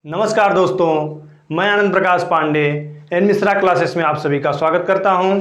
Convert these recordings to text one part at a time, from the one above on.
नमस्कार दोस्तों, मैं आनंद प्रकाश पांडे एन मिश्रा क्लासेस में आप सभी का स्वागत करता हूं।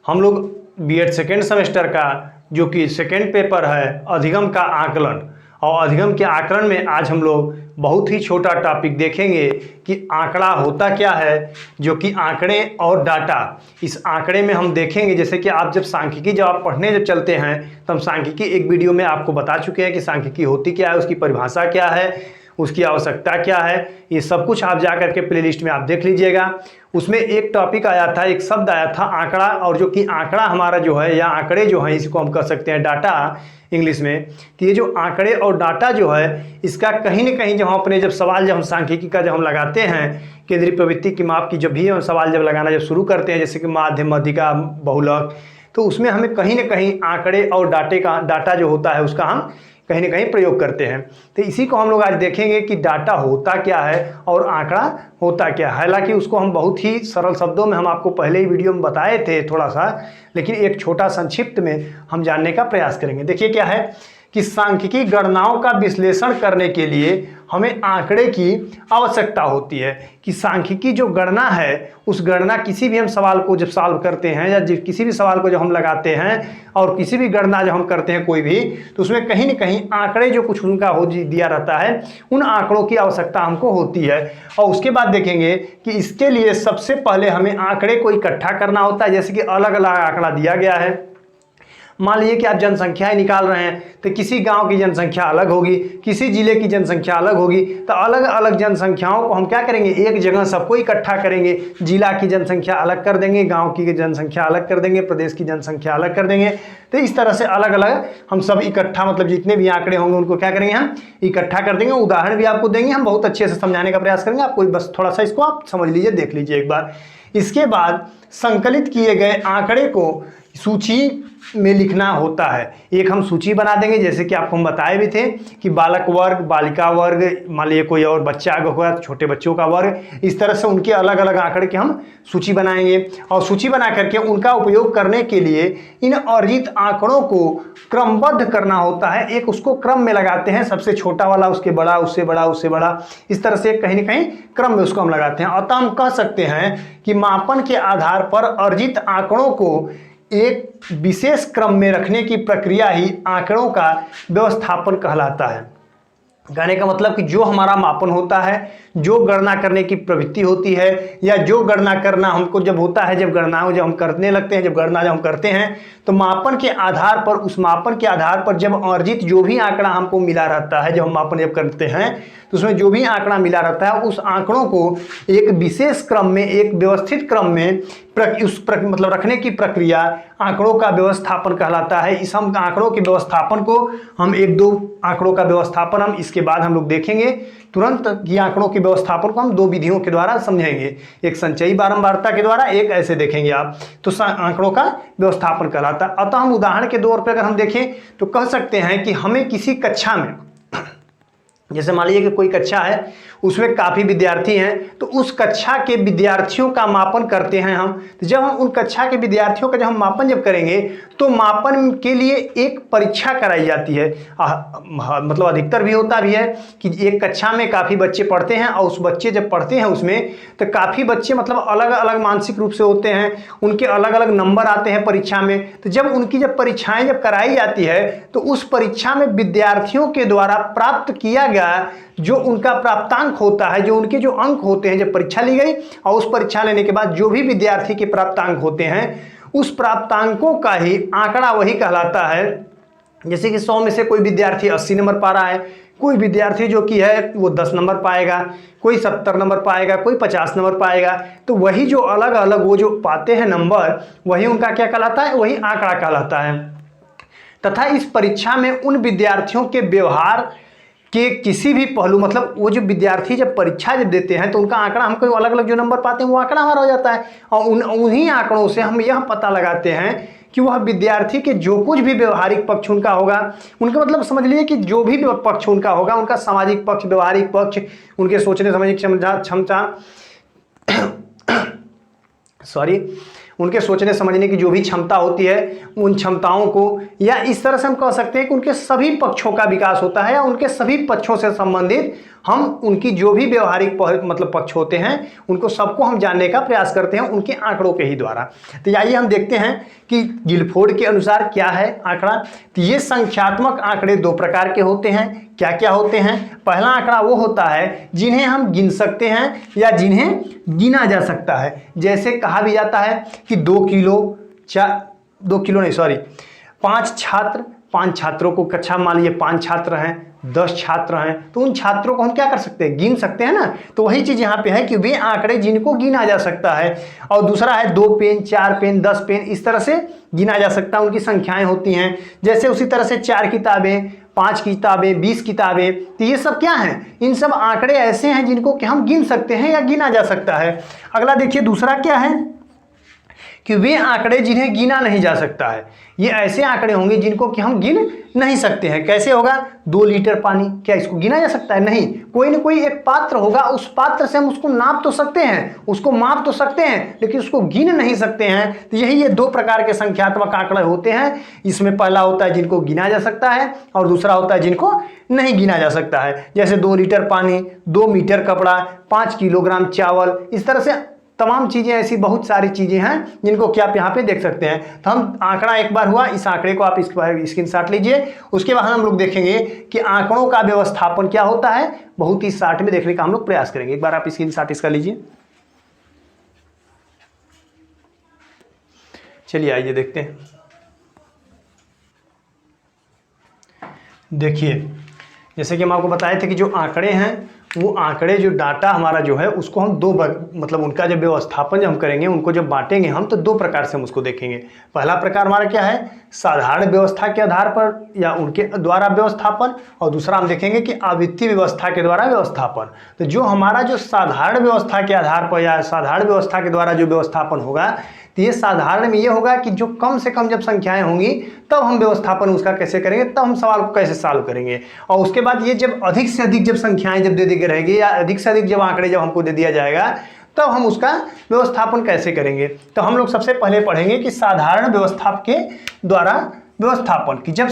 हम लोग बीएड सेकेंड सेमेस्टर का जो कि सेकेंड पेपर है अधिगम का आकलन, और अधिगम के आकलन में आज हम लोग बहुत ही छोटा टॉपिक देखेंगे कि आंकड़ा होता क्या है, जो कि आंकड़े और डाटा। इस आंकड़े में हम देखेंगे जैसे कि आप जब सांख्यिकी जब आप पढ़ने जब चलते हैं तो हम सांख्यिकी एक वीडियो में आपको बता चुके हैं कि सांख्यिकी होती क्या है, उसकी परिभाषा क्या है, उसकी आवश्यकता क्या है। ये सब कुछ आप जा करके प्लेलिस्ट में आप देख लीजिएगा। उसमें एक टॉपिक आया था, एक शब्द आया था आंकड़ा, और जो कि आंकड़ा हमारा जो है या आंकड़े जो हैं इसको हम कह सकते हैं डाटा इंग्लिश में। तो ये जो आंकड़े और डाटा जो है इसका कहीं ना कहीं जब हम अपने जब हम सांख्यिकी का जब हम लगाते हैं केंद्रीय प्रवृत्ति की माप की जब भी हम सवाल जब लगाना जब शुरू करते हैं जैसे कि माध्य मध्यिका बहुलक, तो उसमें हमें कहीं ना कहीं आंकड़े और डाटा जो होता है उसका हम कहीं ना कहीं प्रयोग करते हैं। तो इसी को हम लोग आज देखेंगे कि डाटा होता क्या है और आंकड़ा होता क्या है। हालांकि उसको हम बहुत ही सरल शब्दों में हम आपको पहले ही वीडियो में बताए थे थोड़ा सा, लेकिन एक छोटा संक्षिप्त में हम जानने का प्रयास करेंगे। देखिए क्या है कि सांख्यिकी गणनाओं का विश्लेषण करने के लिए हमें आंकड़े की आवश्यकता होती है। कि सांख्यिकी जो गणना है उस गणना किसी भी हम सवाल को जब सॉल्व करते हैं या किसी भी सवाल को जब हम लगाते हैं और किसी भी गणना जब हम करते हैं कोई भी, तो उसमें कहीं ना कहीं आंकड़े जो कुछ उनका हो दिया रहता है उन आंकड़ों की आवश्यकता हमको होती है। और उसके बाद देखेंगे कि इसके लिए सबसे पहले हमें आंकड़े को इकट्ठा करना होता है। जैसे कि अलग अलग आंकड़ा दिया गया है, मान लीजिए कि आप जनसंख्याएं निकाल रहे हैं तो किसी गांव की जनसंख्या अलग होगी, किसी जिले की जनसंख्या अलग होगी, तो अलग अलग जनसंख्याओं को हम क्या करेंगे एक जगह सबको इकट्ठा करेंगे। जिला की जनसंख्या अलग कर देंगे, गांव की जनसंख्या अलग कर देंगे, प्रदेश की जनसंख्या अलग कर देंगे। तो इस तरह से अलग अलग हम सब इकट्ठा मतलब जितने भी आंकड़े होंगे उनको क्या करेंगे हम इकट्ठा कर देंगे। उदाहरण भी आपको देंगे, हम बहुत अच्छे से समझाने का प्रयास करेंगे। आपको बस थोड़ा सा इसको आप समझ लीजिए, देख लीजिए एक बार। इसके बाद संकलित किए गए आंकड़े को सूची में लिखना होता है। एक हम सूची बना देंगे, जैसे कि आपको हम बताए भी थे कि बालक वर्ग, बालिका वर्ग, मान लीजिए कोई और बच्चा होगा, छोटे बच्चों का वर्ग, इस तरह से उनके अलग अलग आंकड़े की हम सूची बनाएंगे। और सूची बना करके उनका उपयोग करने के लिए इन अर्जित आंकड़ों को क्रमबद्ध करना होता है। एक उसको क्रम में लगाते हैं, सबसे छोटा वाला उसके बड़ा, उससे बड़ा, उससे बड़ा, इस तरह से कहीं ना कहीं क्रम में उसको हम लगाते हैं। अतः हम कह सकते हैं कि मापन के आधार पर अर्जित आंकड़ों को एक विशेष क्रम में रखने की प्रक्रिया ही आंकड़ों का व्यवस्थापन कहलाता है। कहने का मतलब कि जो हमारा मापन होता है, जो गणना करने की प्रवृत्ति होती है, या जो गणना करना हमको जब होता है, जब गणनाओं जब हम करने लगते हैं, जब गणना जब हम करते हैं, तो मापन के आधार पर, उस मापन के आधार पर जब अर्जित जो भी आंकड़ा हमको मिला रहता है, जब हम मापन जब करते हैं तो उसमें जो भी आंकड़ा मिला रहता है उस आंकड़ों को एक विशेष क्रम में, एक व्यवस्थित क्रम में मतलब रखने की प्रक्रिया आंकड़ों का व्यवस्थापन कहलाता है। इस हम आंकड़ों के व्यवस्थापन को हम एक दो आंकड़ों का व्यवस्थापन हम इसके बाद हम लोग देखेंगे तुरंत। ये आंकड़ों के व्यवस्थापन को हम दो विधियों के द्वारा समझेंगे, एक संचयी बारंबारता के द्वारा, एक ऐसे देखेंगे आप, तो आंकड़ों का व्यवस्थापन कहलाता है। अतः हम उदाहरण के तौर पर अगर हम देखें तो कह सकते हैं कि हमें किसी कक्षा में, जैसे मान लीजिए कि कोई कक्षा है उसमें काफ़ी विद्यार्थी हैं, तो उस कक्षा के विद्यार्थियों का मापन करते हैं हम। तो जब हम उन कक्षा के विद्यार्थियों का जब हम मापन जब करेंगे तो मापन के लिए एक परीक्षा कराई जाती है। मतलब अधिकतर भी होता भी है कि एक कक्षा में काफ़ी बच्चे पढ़ते हैं और उस बच्चे जब पढ़ते हैं उसमें तो काफ़ी बच्चे मतलब अलग अलग मानसिक रूप से होते हैं, उनके अलग अलग नंबर आते हैं परीक्षा में। तो जब उनकी जब परीक्षाएँ जब कराई जाती है तो उस परीक्षा में विद्यार्थियों के द्वारा प्राप्त किया गया जो उनका प्राप्तांक होता है, जो उनके जो अंक होते हैं, जब परीक्षा ली गई और उस परीक्षा लेने के बाद जो भी विद्यार्थी के प्राप्तांक होते हैं उस प्राप्तांकों का ही आंकड़ा वही कहलाता है। जैसे कि 100 में से कोई विद्यार्थी 80 नंबर पा रहा है, कोई विद्यार्थी जो कि है वो 10 नंबर पाएगा, कोई 70 नंबर पाएगा, कोई 50 नंबर पाएगा। तो वही जो अलग अलग वो जो पाते हैं नंबर, वही उनका क्या कहलाता है, वही आंकड़ा कहलाता है। तथा इस परीक्षा में उन विद्यार्थियों के व्यवहार कि किसी भी पहलू, मतलब वो जो विद्यार्थी जब परीक्षा जब देते हैं तो उनका आंकड़ा, हमको अलग अलग जो नंबर पाते हैं वो आंकड़ा हमारा हो जाता है। और उन्हीं आंकड़ों से हम यह पता लगाते हैं कि वह विद्यार्थी के जो कुछ भी व्यवहारिक पक्ष उनका होगा, उनका मतलब समझ लीजिए कि जो भी पक्ष उनका होगा, उनका सामाजिक पक्ष, व्यवहारिक पक्ष, उनके सोचने समझने की क्षमता उनके सोचने समझने की जो भी क्षमता होती है उन क्षमताओं को, या इस तरह से हम कह सकते हैं कि उनके सभी पक्षों का विकास होता है, या उनके सभी पक्षों से संबंधित हम उनकी जो भी व्यवहारिक मतलब पक्ष होते हैं उनको सबको हम जानने का प्रयास करते हैं उनके आंकड़ों के ही द्वारा। तो आइए हम देखते हैं कि गिलफोर्ड के अनुसार क्या है आंकड़ा। तो ये संख्यात्मक आंकड़े दो प्रकार के होते हैं। क्या क्या होते हैं? पहला आंकड़ा वो होता है जिन्हें हम गिन सकते हैं या जिन्हें गिना जा सकता है। जैसे कहा भी जाता है कि 5 छात्रों को कक्षा मान लीजिए 5 छात्र हैं, 10 छात्र हैं, तो उन छात्रों को हम क्या कर सकते हैं? गिन सकते हैं ना। तो वही चीज यहाँ पे है कि वे आंकड़े जिनको गिना जा सकता है। और दूसरा है 2 पेन, 4 पेन, 10 पेन, इस तरह से गिना जा सकता है, उनकी संख्याएं होती हैं। जैसे उसी तरह से 4 किताबें, 5 किताबें, 20 किताबें, तो ये सब क्या हैं? इन सब आंकड़े ऐसे हैं जिनको कि हम गिन सकते हैं या गिना जा सकता है। अगला देखिए दूसरा क्या है कि वे आंकड़े जिन्हें गिना नहीं जा सकता है। ये ऐसे आंकड़े होंगे जिनको कि हम गिन नहीं सकते हैं। कैसे होगा? 2 लीटर पानी, क्या इसको गिना जा सकता है? नहीं। कोई ना कोई एक पात्र होगा, उस पात्र से हम उसको नाप तो सकते हैं, उसको माप तो सकते हैं, लेकिन उसको गिन नहीं सकते हैं। तो यही ये 2 प्रकार के संख्यात्मक आंकड़े होते हैं। इसमें पहला होता है जिनको गिना जा सकता है और दूसरा होता है जिनको नहीं गिना जा सकता है। जैसे 2 लीटर पानी, 2 मीटर कपड़ा, 5 किलोग्राम चावल, इस तरह से तमाम चीजें, ऐसी बहुत सारी चीजें हैं जिनको कि आप यहाँ पे देख सकते हैं। तो हम आंकड़ा एक बार हुआ, इस आंकड़े को आप स्क्रीनशॉट लीजिए। उसके बाद हम लोग देखेंगे कि आंकड़ों का व्यवस्थापन क्या होता है, बहुत ही शॉर्ट में देखने का हम लोग प्रयास करेंगे। एक बार आप स्क्रीनशॉट इसका लीजिए। चलिए आइए देखते हैं। देखिए जैसे कि हम आपको बताए थे कि जो आंकड़े हैं वो आंकड़े, जो डाटा हमारा जो है उसको हम मतलब उनका जब व्यवस्थापन जब हम करेंगे, उनको जब बांटेंगे हम, तो 2 प्रकार से हम उसको देखेंगे। पहला प्रकार हमारा क्या है? साधारण व्यवस्था के आधार पर या उनके द्वारा व्यवस्थापन, और दूसरा हम देखेंगे कि अवित्तीय व्यवस्था के द्वारा व्यवस्थापन। तो जो हमारा जो साधारण व्यवस्था के आधार पर या साधारण व्यवस्था के द्वारा जो व्यवस्थापन होगा, तो ये साधारण में ये होगा कि जो कम से कम जब संख्याएं होंगी तब हम व्यवस्थापन उसका कैसे करेंगे, तब हम सवाल को कैसे सॉल्व करेंगे। और उसके बाद ये जब अधिक से अधिक जब संख्याएं जब दे दी गई रहेगी या अधिक से अधिक जब आंकड़े जब हमको दे दिया जाएगा, तब हम उसका व्यवस्थापन कैसे करेंगे। तो हम लोग सबसे पहले पढ़ेंगे कि साधारण व्यवस्था के द्वारा व्यवस्थापन, कि जब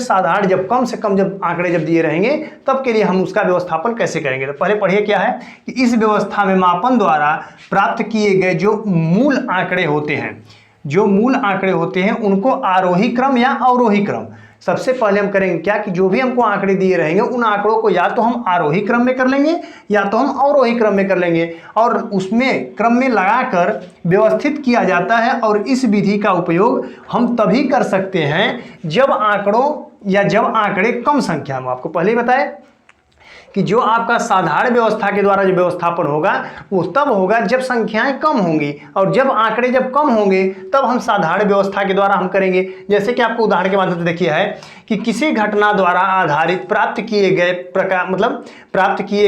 कम से कम जब आंकड़े जब दिए रहेंगे तब के लिए हम उसका व्यवस्थापन कैसे करेंगे। तो पहले पढ़िए क्या है कि इस व्यवस्था में मापन द्वारा प्राप्त किए गए जो मूल आंकड़े होते हैं, उनको आरोही क्रम या अवरोही क्रम, सबसे पहले हम करेंगे क्या कि जो भी हमको आंकड़े दिए रहेंगे उन आंकड़ों को या तो हम आरोही क्रम में कर लेंगे या तो हम अवरोही क्रम में कर लेंगे, और उसमें क्रम में लगाकर व्यवस्थित किया जाता है। और इस विधि का उपयोग हम तभी कर सकते हैं जब आंकड़े कम संख्या में। आपको पहले ही बताया कि जो आपका साधारण व्यवस्था के द्वारा जो व्यवस्थापन होगा वो तब होगा जब संख्याएं कम होंगी, और जब आंकड़े जब कम होंगे तब हम साधारण व्यवस्था के द्वारा हम करेंगे। जैसे कि आपको उदाहरण के माध्यम से देखिए है कि किसी घटना द्वारा आधारित प्राप्त किए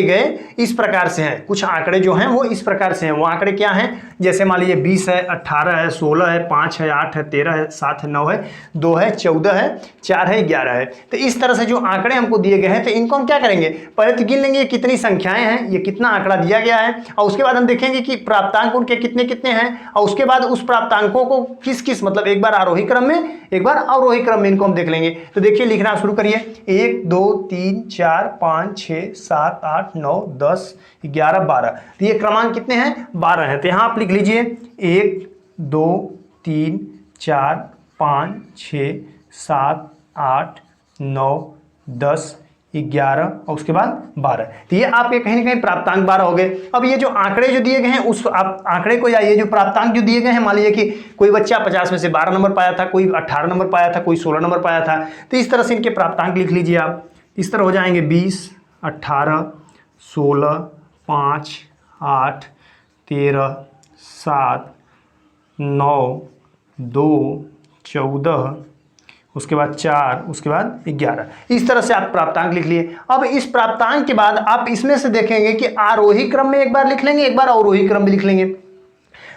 गए इस प्रकार से हैं। कुछ आंकड़े जो हैं वो इस प्रकार से हैं। वो आंकड़े क्या हैं? जैसे मान लीजिए 20 है, 18 है, 16 है, 5 है, 8 है, 13 है, 7 है, 9 है, 2 है, 14 है, 4 है, 11 है। तो इस तरह से जो आंकड़े हमको दिए गए हैं, तो इनको हम क्या करेंगे? पहले तो गिन लेंगे कितनी संख्याएं हैं, ये कितना आंकड़ा दिया गया है, और उसके बाद हम देखेंगे कि प्राप्तांक उनके कितने कितने हैं, और उसके बाद उस प्राप्तांकों को किस मतलब एक बार आरोही क्रम में एक बार अवरोही क्रम में इनको हम देख लेंगे। तो देखिए लिखना शुरू करिए। 1 2 3 4 5 6 7 8 9 10 11 12। तो ये क्रमांक कितने हैं? 12 हैं। तो यहाँ आप लिख लीजिए 1 2 3 4 5 6 7 8 9 10 11 और उसके बाद 12। तो ये आपके कहीं ना कहीं प्राप्तांक 12 हो गए। अब ये जो आंकड़े जो दिए गए हैं उस आप आंकड़े को, या ये जो प्राप्तांक जो दिए गए हैं, मान लीजिए कि कोई बच्चा 50 में से 12 नंबर पाया था, कोई 18 नंबर पाया था, कोई 16 नंबर पाया था। तो इस तरह से इनके प्राप्तांक लिख लीजिए आप। इस तरह हो जाएंगे 20 18 16 5 8 13 7 9 2 14 उसके बाद 4 उसके बाद 11। इस तरह से आप प्राप्तांक लिख लिए। अब इस प्राप्तांक के बाद आप इसमें से देखेंगे कि आरोही क्रम में एक बार लिख लेंगे, एक बार अवरोही क्रम में लिख लेंगे।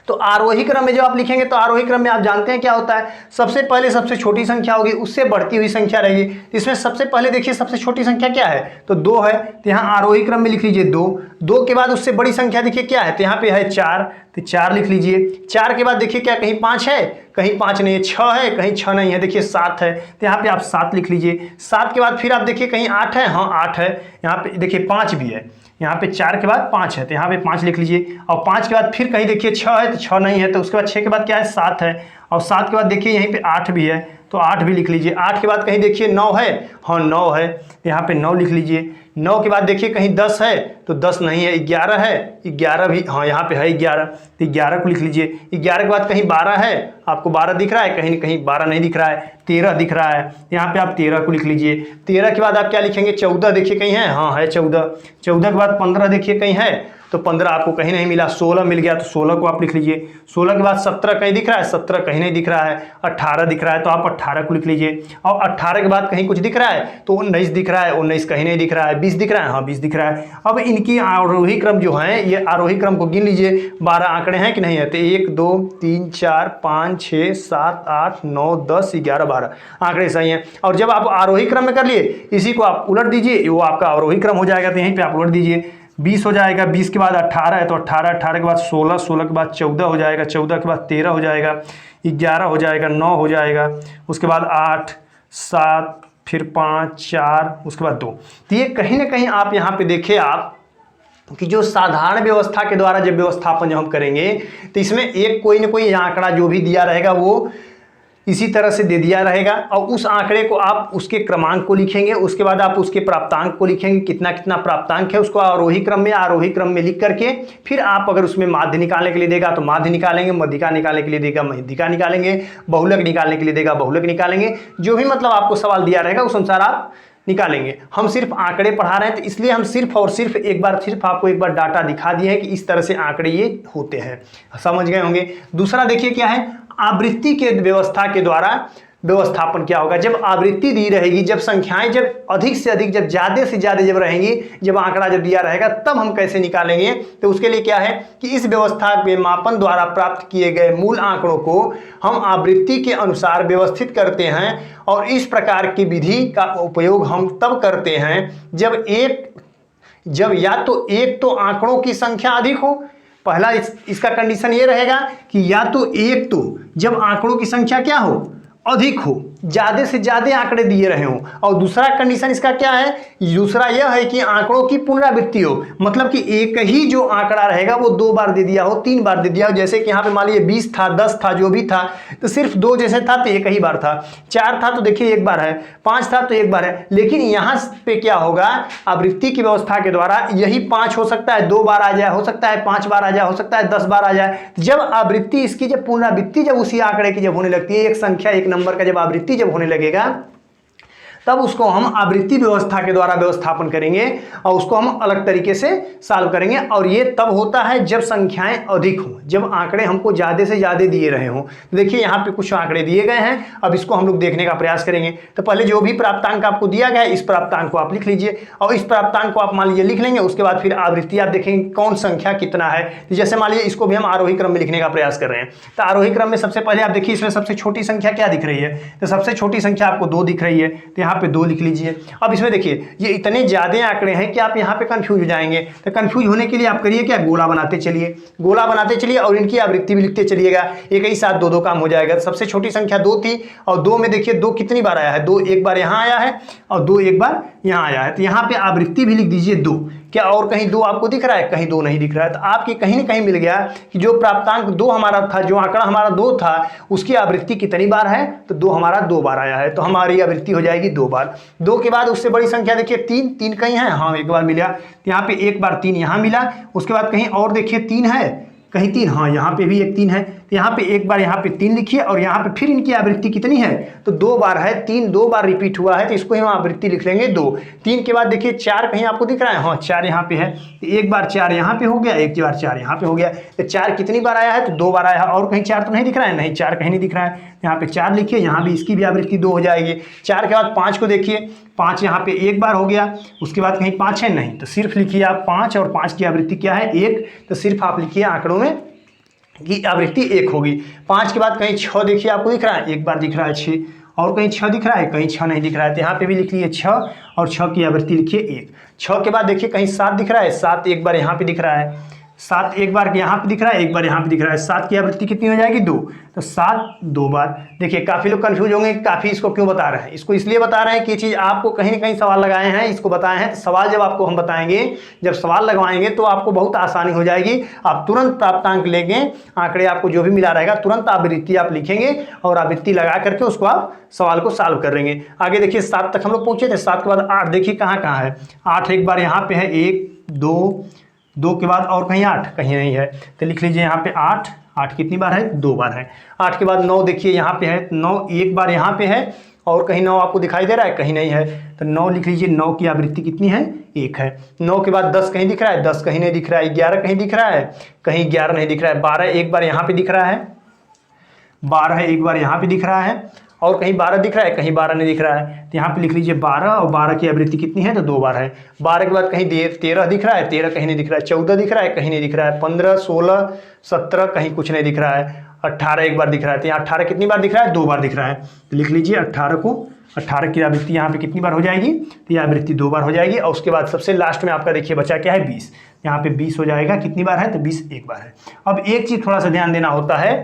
तो आरोही क्रम में जब आप लिखेंगे तो आरोही क्रम में आप जानते हैं क्या होता है, सबसे पहले सबसे छोटी संख्या होगी, उससे बढ़ती हुई संख्या रहेगी। इसमें सबसे पहले देखिए सबसे छोटी संख्या क्या है, तो 2 है, तो यहाँ आरोही क्रम में लिख लीजिए 2। 2 के बाद उससे बड़ी संख्या देखिए क्या है, तो यहाँ पे है 4, तो 4 लिख लीजिए। 4 के बाद देखिए क्या कहीं 5 है, कहीं 5 नहीं है, 6 है, कहीं 6 नहीं है, देखिए 7 है, तो यहाँ पे आप 7 लिख लीजिए। 7 के बाद फिर आप देखिए कहीं 8 है, हाँ 8 है, यहाँ पे देखिए 5 भी है, यहाँ पे 4 के बाद 5 है, तो यहाँ पे 5 लिख लीजिए। और 5 के बाद फिर कहीं देखिए 6 है, तो 6 नहीं है, तो उसके बाद 6 के बाद क्या है, 7 है, और 7 के बाद देखिए यहीं पे 8 भी है, तो 8 भी लिख लीजिए। 8 के बाद कहीं देखिए 9 है, हाँ 9 है, तो यहाँ पे 9 लिख लीजिए। 9 के बाद देखिए कहीं 10 है, तो 10 नहीं है, 11 है, 11 भी, हाँ यहाँ पे है 11, तो 11 को लिख लीजिए। 11 के बाद कहीं 12 है, आपको 12 दिख रहा है, कहीं न कहीं 12 नहीं दिख रहा है, 13 दिख रहा है, यहाँ पे आप 13 को लिख लीजिए। 13 के बाद आप क्या लिखेंगे, 14 देखिए कहीं है, हाँ है 14। 14 के बाद 15 देखिए कहीं है, तो 15 आपको कहीं नहीं मिला, 16 मिल गया, तो 16 को आप लिख लीजिए। 16 के बाद 17 कहीं दिख रहा है, 17 कहीं नहीं दिख रहा है। 18 दिख रहा है, तो आप 18 को लिख लीजिए। और 18 के बाद कहीं कुछ दिख रहा है, तो 19 दिख रहा है, 19 कहीं नहीं दिख रहा है। 20 दिख रहा है, हाँ 20 दिख रहा है। अब इनकी आरोही क्रम जो है, ये आरोही क्रम को गिन लीजिए, 12 आंकड़े हैं कि नहीं है, तो 1 2 3 4 5 6 7 8 9 10 11 12 आंकड़े सही हैं। और जब आप आरोही क्रम में कर लिए, इसी को आप उलट दीजिए, वो आपका आरोही क्रम हो जाएगा, तो यहीं पर आप उलट दीजिए। 20 हो जाएगा, 20 के बाद 18 है, तो 18, 18 के बाद 16, 16 के बाद 14 हो जाएगा, 14 के बाद 13 हो जाएगा, 11 हो जाएगा, 9 हो जाएगा, उसके बाद 8 7 फिर 5 4 उसके बाद 2। तो ये कहीं ना कहीं आप यहाँ पे देखिए आप कि जो साधारण व्यवस्था के द्वारा जब व्यवस्थापन जब हम करेंगे, तो इसमें एक कोई ना कोई आंकड़ा जो भी दिया रहेगा वो इसी तरह से दे दिया रहेगा, और उस आंकड़े को आप उसके क्रमांक को लिखेंगे, उसके बाद आप उसके प्राप्तांक को लिखेंगे, कितना कितना प्राप्तांक है, उसको आरोही क्रम में लिख करके फिर आप अगर उसमें माध्य निकालने के लिए देगा तो माध्य निकालेंगे, मध्यिका निकालने के लिए देगा मध्यिका निकालेंगे, बहुलक निकालने के लिए देगा बहुलक निकालेंगे, जो भी मतलब आपको सवाल दिया रहेगा उस अनुसार आप निकालेंगे। हम सिर्फ आंकड़े पढ़ा रहे हैं, तो इसलिए हम सिर्फ और सिर्फ आपको एक बार डाटा दिखा दिए हैं कि इस तरह से आंकड़े ये होते हैं, समझ गए होंगे। दूसरा देखिए क्या है, आवृत्ति के व्यवस्था के द्वारा व्यवस्थापन क्या होगा। जब आवृत्ति दी रहेगी, जब संख्याएं जब अधिक से अधिक, जब ज़्यादा से ज़्यादा जब रहेंगी, जब आंकड़ा जब दिया रहेगा, तब हम कैसे निकालेंगे। तो उसके लिए क्या है कि इस व्यवस्था के मापन द्वारा प्राप्त किए गए मूल आंकड़ों को हम आवृत्ति के अनुसार व्यवस्थित करते हैं, और इस प्रकार की विधि का उपयोग हम तब करते हैं जब या तो एक तो आंकड़ों की संख्या अधिक हो। पहला इसका कंडीशन ये रहेगा कि या तो एक तो जब आंकड़ों की संख्या क्या हो, अधिक हो, ज़्यादा से ज़्यादा आंकड़े दिए रहे हों। और दूसरा कंडीशन इसका क्या है, दूसरा यह है कि आंकड़ों की पुनरावृत्ति हो, मतलब कि एक ही जो आंकड़ा रहेगा वो 2 बार दे दिया हो, 3 बार दे दिया हो। जैसे कि यहाँ पे मान लीजिए 20 था, 10 था, जो भी था, तो सिर्फ 2 जैसे था तो एक ही बार था, 4 था तो देखिए 1 बार है, 5 था तो 1 बार है। लेकिन यहाँ पे क्या होगा, आवृत्ति की व्यवस्था के द्वारा यही 5 हो सकता है, 2 बार आ जाए, हो सकता है 5 बार आ जाए, हो सकता है 10 बार आ जाए। जब आवृत्ति इसकी जब पुनरावृत्ति जब उसी आंकड़े की जब होने लगती है, एक संख्या एक नंबर का जब आवृत्ति जब होने लगेगा, तब उसको हम आवृत्ति व्यवस्था के द्वारा व्यवस्थापन करेंगे और उसको हम अलग तरीके से सॉल्व करेंगे। और ये तब होता है जब संख्याएं अधिक हों, जब आंकड़े हमको ज़्यादा से ज़्यादा दिए रहे हों। तो देखिए यहाँ पे कुछ आंकड़े दिए गए हैं, अब इसको हम लोग देखने का प्रयास करेंगे। तो पहले जो भी प्राप्तांक आपको दिया गया है, इस प्राप्तांक को आप लिख लीजिए, और इस प्राप्तांक को आप मान लीजिए लिख लेंगे। उसके बाद फिर आवृत्ति आप देखेंगे कौन संख्या कितना है। तो जैसे मान लीजिए इसको भी हम आरोही क्रम में लिखने का प्रयास कर रहे हैं। तो आरोही क्रम में सबसे पहले आप देखिए इसमें सबसे छोटी संख्या क्या दिख रही है, तो सबसे छोटी संख्या आपको 2 दिख रही है, तो यहाँ पे 2 लिख लीजिए। अब इसमें देखिए ये इतने ज्यादा आंकड़े हैं कि आप यहाँ पे कंफ्यूज हो जाएंगे। तो कंफ्यूज होने के लिए आप करिए क्या, गोला बनाते चलिए, गोला बनाते चलिए और इनकी आवृत्ति भी लिखते चलिएगा। एक ही साथ 2 काम हो जाएगा। सबसे छोटी संख्या 2 थी, और 2 में देखिए 2 कितनी बार आया है, 2 एक बार यहाँ आया है और 2 एक बार यहाँ आया है। तो यहाँ पे आवृत्ति भी लिख दीजिए 2। क्या और कहीं 2 आपको दिख रहा है, कहीं 2 नहीं दिख रहा है। तो आपकी कहीं ना कहीं मिल गया कि जो प्राप्तांक 2 हमारा था, जो आंकड़ा हमारा 2 था, उसकी आवृत्ति कितनी बार है, तो 2 हमारा 2 बार आया है, तो हमारी आवृत्ति हो जाएगी 2 बार। 2 के बाद उससे बड़ी संख्या देखिए 3 कहीं है, हाँ 1 बार मिला, तो यहाँ पे 1 बार 3 यहाँ मिला। उसके बाद कहीं और देखिए 3 है, कहीं 3, हाँ यहाँ पे भी एक 3 है, तो यहाँ पे 1 बार यहाँ पे 3 लिखिए, और यहाँ पे फिर इनकी आवृत्ति कितनी है, तो 2 बार है, 3 2 बार रिपीट हुआ है, तो इसको हम आवृत्ति लिख लेंगे 2। 3 के बाद देखिए 4 कहीं आपको दिख रहा है, हाँ 4 यहाँ पे है, तो 1 बार 4 यहाँ पे हो गया, 1 बार 4 यहाँ पे हो गया। तो 4 कितनी बार आया है, तो 2 बार आया है। और कहीं 4 तो नहीं दिख रहा है, नहीं 4 कहीं नहीं दिख रहा है, यहाँ पे 4 लिखिए, यहाँ भी इसकी भी आवृत्ति 2 हो जाएगी। 4 के बाद 5 को देखिए, 5 यहाँ पे 1 बार हो गया। उसके बाद कहीं 5 है, नहीं, तो सिर्फ लिखिए आप 5, और 5 की आवृत्ति क्या है 1, तो सिर्फ आप लिखिए आंकड़ों में की आवृत्ति 1 होगी। 5 के बाद कहीं 6 देखिए आपको दिख रहा है, एक बार दिख रहा है 6, और कहीं 6 दिख रहा है, कहीं 6 नहीं दिख रहा है, तो यहाँ पे भी लिख लीजिए 6 और 6 की आवृत्ति लिखिए 1। 6 के बाद देखिए कहीं 7 दिख रहा है, 7 एक बार यहाँ पे दिख रहा है, 7 एक बार यहाँ पे दिख रहा है, एक बार यहाँ पे दिख रहा है, 7 की आवृत्ति कितनी हो जाएगी 2, तो 7 2 बार। देखिए काफ़ी लोग कंफ्यूज होंगे काफ़ी इसको क्यों बता रहे हैं, इसको इसलिए बता रहे हैं कि ये चीज़ आपको कहीं ना कहीं सवाल लगाए हैं, इसको बताए हैं। तो सवाल जब आपको हम बताएंगे, जब सवाल लगवाएंगे तो आपको बहुत आसानी हो जाएगी, आप तुरंत प्राप्तांक लेंगे, आंकड़े आपको जो भी मिला रहेगा तुरंत आवृत्ति आप लिखेंगे और आवृत्ति लगा करके उसको आप सवाल को सॉल्व कर लेंगे। आगे देखिए 7 तक हम लोग पहुंचे थे, 7 के बाद 8 देखिए कहाँ कहाँ है, 8 एक बार यहाँ पे है, 1 2 के बाद और कहीं 8 कहीं नहीं है, तो लिख लीजिए यहाँ पे 8 8 कितनी बार है 2 बार है। 8 के बाद 9 देखिए यहाँ पे है, 9 एक बार यहाँ पे है और कहीं 9 आपको दिखाई दे रहा है, कहीं नहीं है, तो 9 लिख लीजिए, 9 की आवृत्ति कितनी है 1 है। 9 के बाद 10 कहीं दिख रहा है, 10 कहीं नहीं दिख रहा है, 11 कहीं दिख रहा है, कहीं 11 नहीं दिख रहा है, 12 एक बार यहाँ पे दिख रहा है, 12 एक बार यहाँ पे दिख रहा है, और कहीं 12 दिख रहा है, कहीं 12 नहीं दिख रहा है, तो यहाँ पे लिख लीजिए 12, और 12 की आवृत्ति कितनी है तो 2 बार है। 12 के बाद कहीं 13 दिख रहा है, 13 कहीं नहीं दिख रहा है, 14 दिख रहा है, कहीं नहीं दिख रहा है, 15 16 17 कहीं कुछ नहीं दिख रहा है, 18 एक बार दिख रहा है, तो यहाँ 18 कितनी बार दिख रहा है 2 बार दिख रहा है, तो लिख लीजिए 18 को, 18 की आवृत्ति यहाँ पे कितनी बार हो जाएगी, तो यह आवृत्ति 2 बार हो जाएगी। और उसके बाद सबसे लास्ट में आपका देखिए बचा क्या है 20, यहाँ पे 20 हो जाएगा, कितनी बार है तो 20 एक बार है। अब एक चीज़ थोड़ा सा ध्यान देना होता है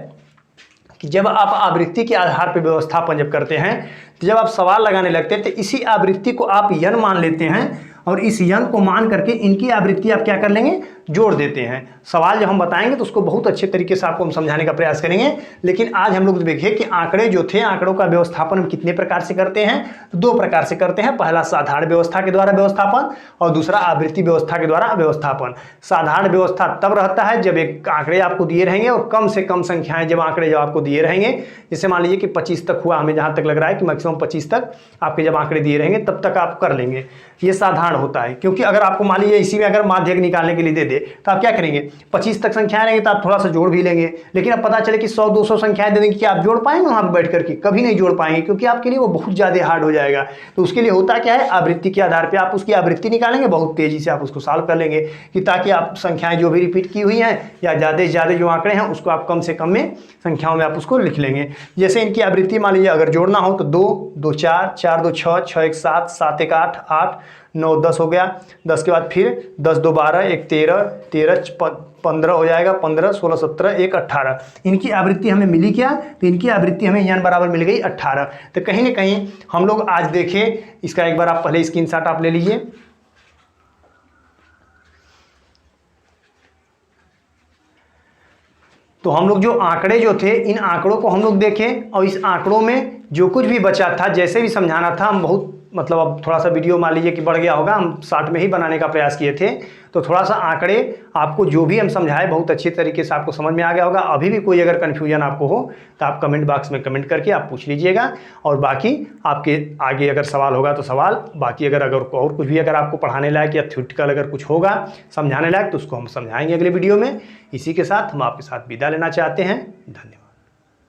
कि जब आप आवृत्ति के आधार पर व्यवस्थापन जब करते हैं, तो जब आप सवाल लगाने लगते हैं तो इसी आवृत्ति को आप यन मान लेते हैं, और इस यन को मान करके इनकी आवृत्ति आप क्या कर लेंगे जोड़ देते हैं। सवाल जब हम बताएंगे तो उसको बहुत अच्छे तरीके से आपको हम समझाने का प्रयास करेंगे। लेकिन आज हम लोग देखिए कि आंकड़े जो थे, आंकड़ों का व्यवस्थापन हम कितने प्रकार से करते हैं, तो 2 प्रकार से करते हैं। पहला साधारण व्यवस्था के द्वारा व्यवस्थापन, और दूसरा आवृत्ति व्यवस्था के द्वारा व्यवस्थापन। साधारण व्यवस्था तब रहता है जब एक आंकड़े आपको दिए रहेंगे और कम से कम संख्याएं जब आंकड़े जब आपको दिए रहेंगे, जैसे मान लीजिए कि 25 तक हुआ, हमें जहां तक लग रहा है कि मैक्सिमम 25 तक आपके जब आंकड़े दिए रहेंगे तब तक आप कर लेंगे, ये साधारण होता है। क्योंकि अगर आपको मान लीजिए इसी में अगर माध्यक निकालने के लिए दे दे तो आप क्या करेंगे, 25 तक संख्याएं रहेंगे तो आप थोड़ा सा जोड़ भी लेंगे। लेकिन अब पता चले कि 100-200 संख्याएं दे देंगे, क्या आप जोड़ पाएंगे वहां पर बैठ करके? कभी नहीं जोड़ पाएंगे, क्योंकि आपके लिए वो बहुत ज्यादा हार्ड हो जाएगा। तो उसके लिए होता क्या है, आवृत्ति के आधार पर आप उसकी आवृत्ति निकालेंगे, बहुत तेजी से आप उसको सॉल्व कर लेंगे, कि ताकि आप संख्याएं जो भी रिपीट की हुई हैं या ज़्यादा से ज़्यादा जो आंकड़े हैं उसको आप कम से कम में संख्याओं में आप उसको लिख लेंगे। जैसे इनकी आवृत्ति मान लीजिए अगर जोड़ना हो तो 2 2 4 4 2 6 6 1 7 7 1 8 8 9 10 हो गया। 10 के बाद फिर 10 2 12 1 13 13 15 हो जाएगा, 15 16 17 1 18। इनकी आवृत्ति हमें मिली क्या, तो इनकी आवृत्ति हमें यन बराबर मिल गई 18। तो कहीं ना कहीं हम लोग आज देखें, इसका एक बार आप पहले स्क्रीनशॉट आप ले लीजिए। तो हम लोग जो आंकड़े जो थे, इन आंकड़ों को हम लोग देखें, और इस आंकड़ों में जो कुछ भी बचा था, जैसे भी समझाना था, हम बहुत मतलब अब थोड़ा सा वीडियो मान लीजिए कि बढ़ गया होगा, हम शॉर्ट में ही बनाने का प्रयास किए थे, तो थोड़ा सा आंकड़े आपको जो भी हम समझाए बहुत अच्छे तरीके से आपको समझ में आ गया होगा। अभी भी कोई अगर कन्फ्यूजन आपको हो तो आप कमेंट बॉक्स में कमेंट करके आप पूछ लीजिएगा, और बाकी आपके आगे अगर सवाल होगा तो सवाल, बाकी अगर और कुछ भी अगर आपको पढ़ाने लायक या थ्योरेटिकल अगर कुछ होगा समझाने लायक तो उसको हम समझाएंगे अगले वीडियो में। इसी के साथ हम आपके साथ विदा लेना चाहते हैं। धन्यवाद।